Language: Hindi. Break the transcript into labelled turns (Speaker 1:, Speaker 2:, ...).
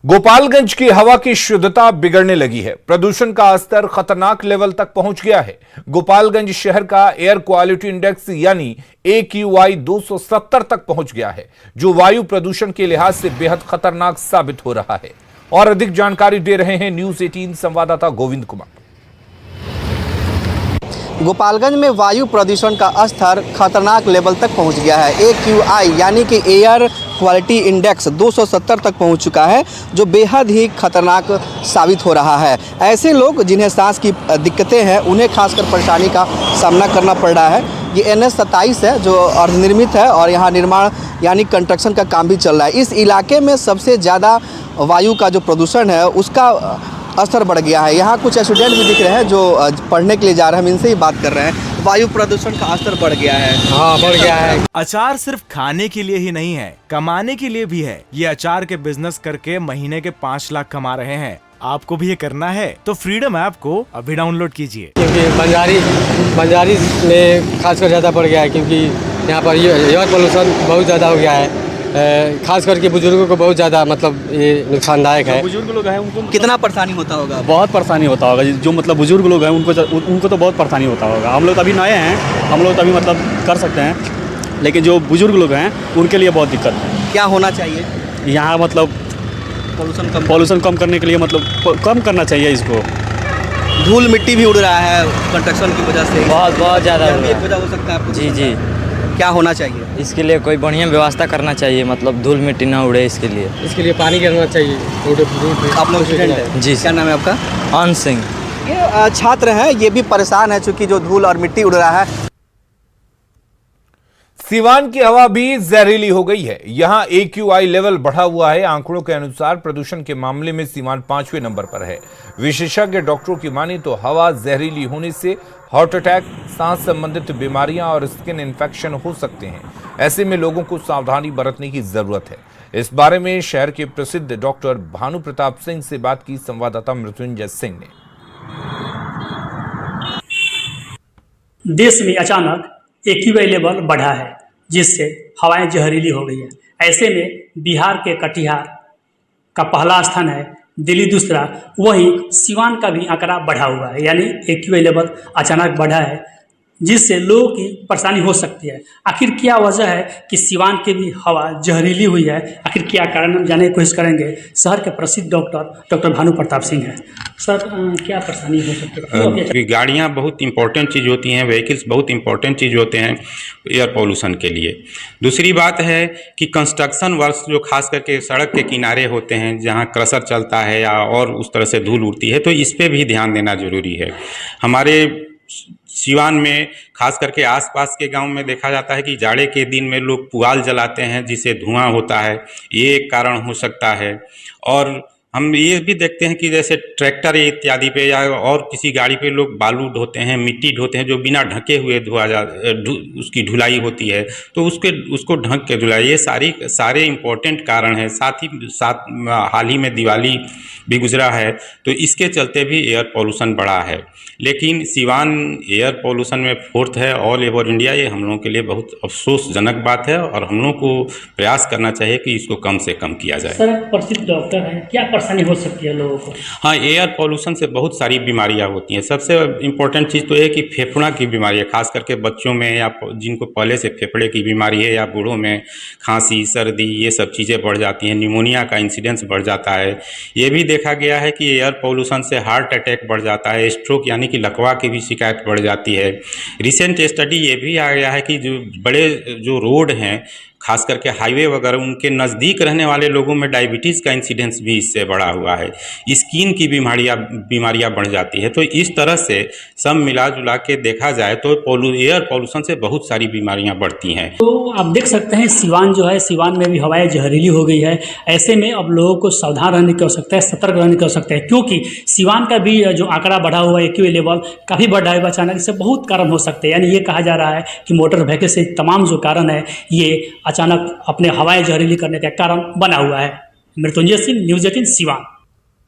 Speaker 1: गोपालगंज की हवा की शुद्धता बिगड़ने लगी है। प्रदूषण का स्तर खतरनाक लेवल तक पहुंच गया है। गोपालगंज शहर का एयर क्वालिटी इंडेक्स यानी AQI 270 तक पहुंच गया है, जो वायु प्रदूषण के लिहाज से बेहद खतरनाक साबित हो रहा है। और अधिक जानकारी दे रहे हैं न्यूज 18 संवाददाता गोविंद कुमार।
Speaker 2: गोपालगंज में वायु प्रदूषण का स्तर खतरनाक लेवल तक पहुंच गया है। AQI यानी कि एयर क्वालिटी इंडेक्स 270 तक पहुंच चुका है, जो बेहद ही खतरनाक साबित हो रहा है। ऐसे लोग जिन्हें सांस की दिक्कतें हैं, उन्हें खासकर परेशानी का सामना करना पड़ रहा है। ये NH27 है, जो अर्धनिर्मित है और यहाँ निर्माण यानी कंस्ट्रक्शन का काम भी चल रहा है। इस इलाके में सबसे ज़्यादा वायु का जो प्रदूषण है, उसका स्तर बढ़ गया है। यहाँ कुछ स्टूडेंट भी दिख रहे हैं जो पढ़ने के लिए जा रहे हैं, हम इनसे ही बात कर रहे हैं। वायु प्रदूषण का स्तर बढ़ गया है।
Speaker 3: हाँ, बढ़ गया है।
Speaker 4: अचार सिर्फ खाने के लिए ही नहीं है, कमाने के लिए भी है। ये अचार के बिजनेस करके महीने के 5 लाख कमा रहे हैं। आपको भी ये करना है तो फ्रीडम ऐप को अभी डाउनलोड कीजिए।
Speaker 3: क्योंकि बंजारी में खासकर ज़्यादा बढ़ गया है, क्योंकि यहाँ पर एयर पोल्यूशन बहुत ज़्यादा हो गया है। खास करके बुजुर्गों को बहुत ज़्यादा मतलब ये नुकसानदायक है।
Speaker 2: बुजुर्ग लोग हैं, उनको कितना परेशानी होता होगा?
Speaker 5: बहुत परेशानी होता होगा। जो मतलब बुजुर्ग लोग हैं उनको तो बहुत परेशानी होता होगा। हम लोग तो अभी नए हैं, हम लोग तो अभी मतलब कर सकते हैं, लेकिन जो बुजुर्ग लोग हैं उनके लिए बहुत दिक्कत है।
Speaker 2: क्या होना चाहिए
Speaker 5: यहाँ? मतलब पॉल्यूशन कम करने के लिए मतलब कम करना चाहिए इसको।
Speaker 2: धूल मिट्टी भी उड़ रहा है कंस्ट्रक्शन की वजह से,
Speaker 3: बहुत ज़्यादा
Speaker 2: एक वजह हो सकता है।
Speaker 3: जी
Speaker 2: क्या होना चाहिए?
Speaker 3: इसके लिए कोई बढ़िया व्यवस्था करना चाहिए, मतलब धूल मिट्टी ना उड़े। इसके लिए पानी गिरना चाहिए।
Speaker 2: आप लोग स्टूडेंट हैं?
Speaker 3: जी।
Speaker 2: क्या नाम है आपका?
Speaker 3: आन सिंह।
Speaker 2: ये छात्र हैं, ये भी परेशान है चूंकि जो धूल और मिट्टी उड़ रहा है।
Speaker 1: सीवान की हवा भी जहरीली हो गई है। यहां AQI लेवल बढ़ा हुआ है। आंकड़ों के अनुसार प्रदूषण के मामले में सीवान 5वें नंबर पर है। विशेषज्ञ डॉक्टरों की माने तो हवा जहरीली होने से हार्ट अटैक, सांस संबंधित बीमारियां और स्किन इन्फेक्शन हो सकते हैं। ऐसे में लोगों को सावधानी बरतने की जरूरत है। इस बारे में शहर के प्रसिद्ध डॉक्टर भानु प्रताप सिंह से बात की संवाददाता मृत्युंजय सिंह ने।
Speaker 6: देश में अचानक AQI लेवल बढ़ा है, जिससे हवाएं जहरीली हो गई है। ऐसे में बिहार के कटिहार का पहला स्थान है, दिल्ली दूसरा, वहीं सीवान का भी आंकड़ा बढ़ा हुआ है, यानी AQI लेवल अचानक बढ़ा है, जिससे लोगों की परेशानी हो सकती है। आखिर क्या वजह है कि सीवान की भी हवा जहरीली हुई है? आखिर क्या कारण, हम जानने की कोशिश करेंगे। शहर के प्रसिद्ध डॉक्टर भानु प्रताप सिंह हैं। सर, क्या परेशानी हो सकती है?
Speaker 7: गाड़ियाँ बहुत इंपॉर्टेंट चीज़ होती हैं, व्हीकल्स बहुत इंपॉर्टेंट चीज़ होते हैं एयर पोल्यूशन के लिए। दूसरी बात है कि कंस्ट्रक्शन वर्क जो खास करके सड़क के किनारे होते हैं, जहाँ क्रशर चलता है या और उस तरह से धूल उड़ती है, तो इस पर भी ध्यान देना जरूरी है। हमारे सीवान में खास करके आसपास के गांव में देखा जाता है कि जाड़े के दिन में लोग पुआल जलाते हैं, जिससे धुआं होता है। ये एक कारण हो सकता है। और हम ये भी देखते हैं कि जैसे ट्रैक्टर इत्यादि पे या और किसी गाड़ी पे लोग बालू ढोते हैं, मिट्टी ढोते हैं, जो बिना ढके हुए उसकी धुलाई होती है, तो उसको ढक के धुलाई। ये सारे इम्पोर्टेंट कारण हैं। साथ हाल ही में दिवाली भी गुजरा है, तो इसके चलते भी एयर पोल्यूशन बढ़ा है। लेकिन सीवान एयर पोल्यूशन में 4th है ऑल ओवर इंडिया। ये हम लोगों के लिए बहुत अफसोसजनक बात है और हम लोगों को प्रयास करना चाहिए कि इसको कम से कम किया जाए।
Speaker 6: सर, प्रसिद्ध डॉक्टर हैं, क्या परेशानी हो सकती है लोगों को?
Speaker 7: हाँ, एयर पोल्यूशन से बहुत सारी बीमारियां होती हैं। सबसे इम्पोर्टेंट चीज़ तो है कि फेफड़ा की बीमारी है, खास करके बच्चों में या जिनको पहले से फेफड़े की बीमारी है, या बूढ़ों में खांसी, सर्दी, ये सब चीज़ें बढ़ जाती हैं। निमोनिया का इंसिडेंस बढ़ जाता है। ये भी देखा गया है कि एयर पोल्यूशन से हार्ट अटैक बढ़ जाता है, स्ट्रोक यानी कि लकवा की भी शिकायत बढ़ जाती है। रिसेंट स्टडी ये भी आ गया है कि जो बड़े रोड हैं, खास करके हाईवे वगैरह, उनके नज़दीक रहने वाले लोगों में डायबिटीज़ का इंसिडेंस भी इससे बढ़ा हुआ है। स्किन की बीमारियां बढ़ जाती है। तो इस तरह से सब मिला जुला के देखा जाए तो एयर पोल्यूशन से बहुत सारी बीमारियां बढ़ती हैं।
Speaker 6: तो आप देख सकते हैं सीवान जो है, सीवान में भी हवाएं जहरीली हो गई है। ऐसे में अब लोगों को सावधान रहने की आवश्यकता है, सतर्क रहने की आवश्यकता है, क्योंकि सीवान का भी जो आंकड़ा बढ़ा हुआ है, AQI लेवल काफ़ी बढ़ा है अचानक। इससे बहुत कारण हो सकते हैं। यानी ये कहा जा रहा है कि मोटर व्हीकल से तमाम जो कारण है, ये अचानक अपने हवाएं जहरीली करने का कारण बना हुआ है। मृत्युंजय सिंह, न्यूज़ 18 सीवान।